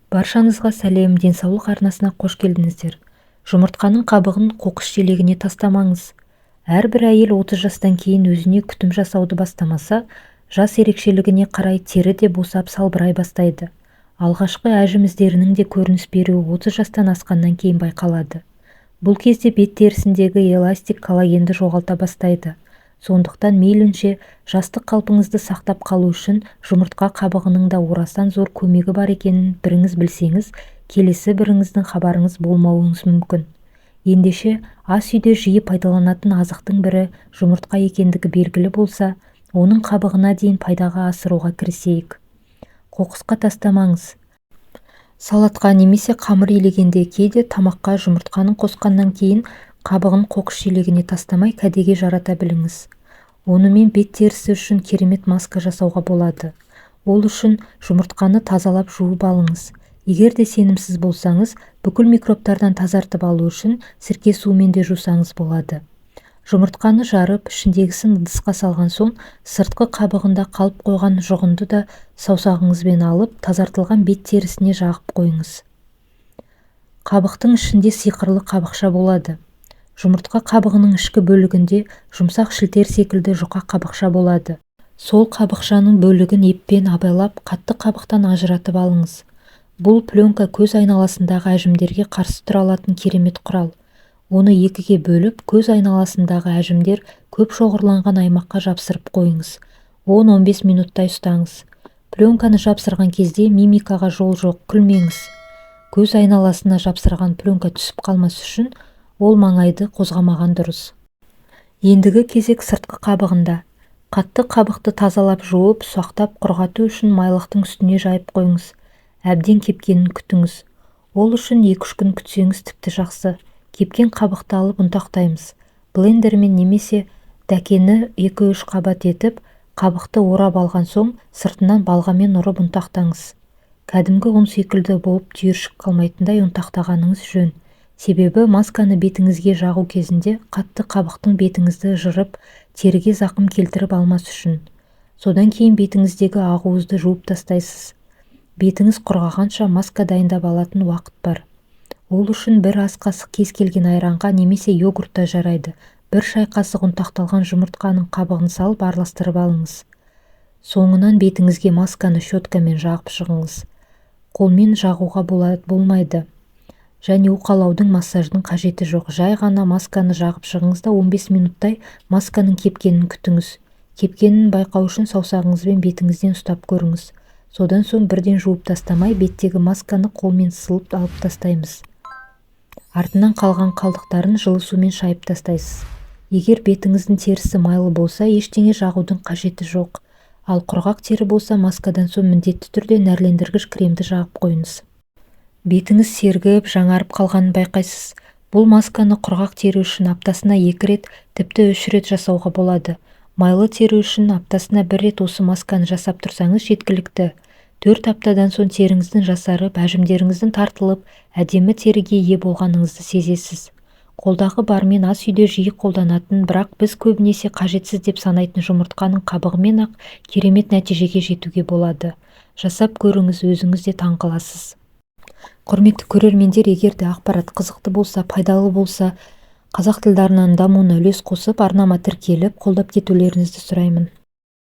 Баршаңызға сәлем, денсаулық арнасына қош келдіңіздер. Жұмыртқаның қабығын қоқыс желегіне тастамаңыз. Әрбір әйел 30 жастан кейін өзіне күтім жасауды бастамаса, жас ерекшелігіне қарай тері де босап салбырай бастайды. Алғашқы әжім іздерінің де көрініс беруі 30 жастан асқаннан кейін байқалады. Бұл кезде бет терісіндегі эластик коллагенді жоғалта бастайды. Сондықтан мейлінше жастық қалпыңызды сақтап қалу үшін жұмыртқа қабығының да орасан зор көмегі бар екенін біріңіз білсеңіз, келесі біріңіздің хабарыңыз болмауыңыз мүмкін. Ендеше ас үйде жиі пайдаланатын азықтың бірі жұмыртқа екендігі белгілі болса, оның қабығына дейін пайдаға асыруға кірісейік. Қоқысқа тастамаңыз. Салатқа немесе қамыр илегенде кейде тамаққа жұмыртқаның қосқаннан кейін қабығын қоқыс желегіне тастамай кәдеге жарата біліңіз. Онымен бет терісі үшін керемет маска жасауға болады. Ол үшін жұмыртқаны тазалап жуып алыңыз. Егер де сенімсіз болсаңыз, бүкіл микробтардан тазартып алу үшін сірке суымен де жусаңыз болады. Жұмыртқаны жарып, ішіндегісін ыдысқа салған соң, сыртқы қабығында қалып қойған жұғынды да саусағыңызбен алып, тазартылған бет терісіне жағып қойыңыз. Қабықтың ішінде сиқырлы қабықша болады. Жұмыртқа қабығының ішкі бөлігінде жұмсақ шілтер секілді жұқа қабықша болады. Сол қабықшаның бөлігін еппен абайлап, қатты қабықтан ажыратып алыңыз. Бұл пленка көз айналасындағы әжімдерге қарсы тұра алатын керемет құрал. Оны екіге бөліп, көз айналасындағы әжімдер көп шоғырланған аймаққа жапсырып қойыңыз. 10-15 минуттай ұстаңыз. Пленканы жапсырған кезде мимикаға жол жоқ, күлмеңіз. Көз айналасына жапсырған пленка түсіп қалмас үшін ол маңайды қозғамаған дұрыс. Ендігі кезек сыртқы қабығында. Қатты қабықты тазалап жуып, ұсақтап құрғату үшін майлықтың үстіне жайып қойыңыз. Әбден кепкенін күтіңіз. Ол үшін 2-3 күн күтсеңіз тіпті жақсы. Кепкен қабықты алып ұнтақтаймыз. Блендермен немесе дәкені 2-3 қабат етіп, қабықты орап алған соң сыртынан балғамен ұрып ұнтақтаңыз. Кәдімгі ұн секілді болып түйіршік қалмайтындай ұнтақтағаныңыз жөн. Себебі масканы бетіңізге жағу кезінде қатты қабықтың бетіңізді жырып, теріге зақым келтіріп алмас үшін. Содан кейін бетіңіздегі ақуызды жуып тастайсыз. Бетіңіз құрғағанша маска дайындап алатын уақыт бар. Ол үшін бір ас қасық кез келген айранға немесе йогуртта жарайды. Бір шай қасық ұнтақталған жұмыртқаның қабығын салып араластырып алыңыз. Соңынан бетіңізге масканы щеткамен жағып шығыңыз. Қолмен жағуға болмайды. Және уқалаудың массаждың қажеті жоқ. Жай ғана масканы жағып шығыңыз да 15 минуттай масканың кепкенін күтіңіз. Кепкенін байқау үшін саусағыңызбен бетіңізден ұстап көріңіз. Содан соң бірден жуып тастамай, беттегі масканы қолмен сылып алып тастаймыз. Артынан қалған қалдықтарын жылы сумен шайып тастайсыз. Егер бетіңіздің терісі майлы болса, ештеңе жағудың қажеті жоқ. Ал құрғақ тері болса, маскадан соң міндетті түрде нәрлендіргіш кремді жағып қойыңыз. Бетіңіз сергіп, жаңарып қалғанын байқайсыз. Бұл масканы құрғақ тері үшін аптасына 2 рет, тіпті 3 рет жасауға болады. Майлы тері үшін аптасына 1 рет осы масканы жасап тұрсаңыз жеткілікті. 4 аптадан соң теріңіздің жасарып, әжімдеріңіздің тартылып, әдемі теріге ие болғаныңызды сезесіз. Қолдағы бармен ас үйде жиі қолданатын, бірақ біз көбінесе қажетсіз деп санайтын жұмыртқаның қабығымен ақ керемет нәтижеге жетуге болады. Жасап көріңіз, өзіңіз де таң қаласыз. Құрметті көрермендер, егер де ақпарат қызықты болса, пайдалы болса, қазақ тілді арнаның дамуына үлес қосып, арнама тіркеліп, қолдап кетулеріңізді сұраймын.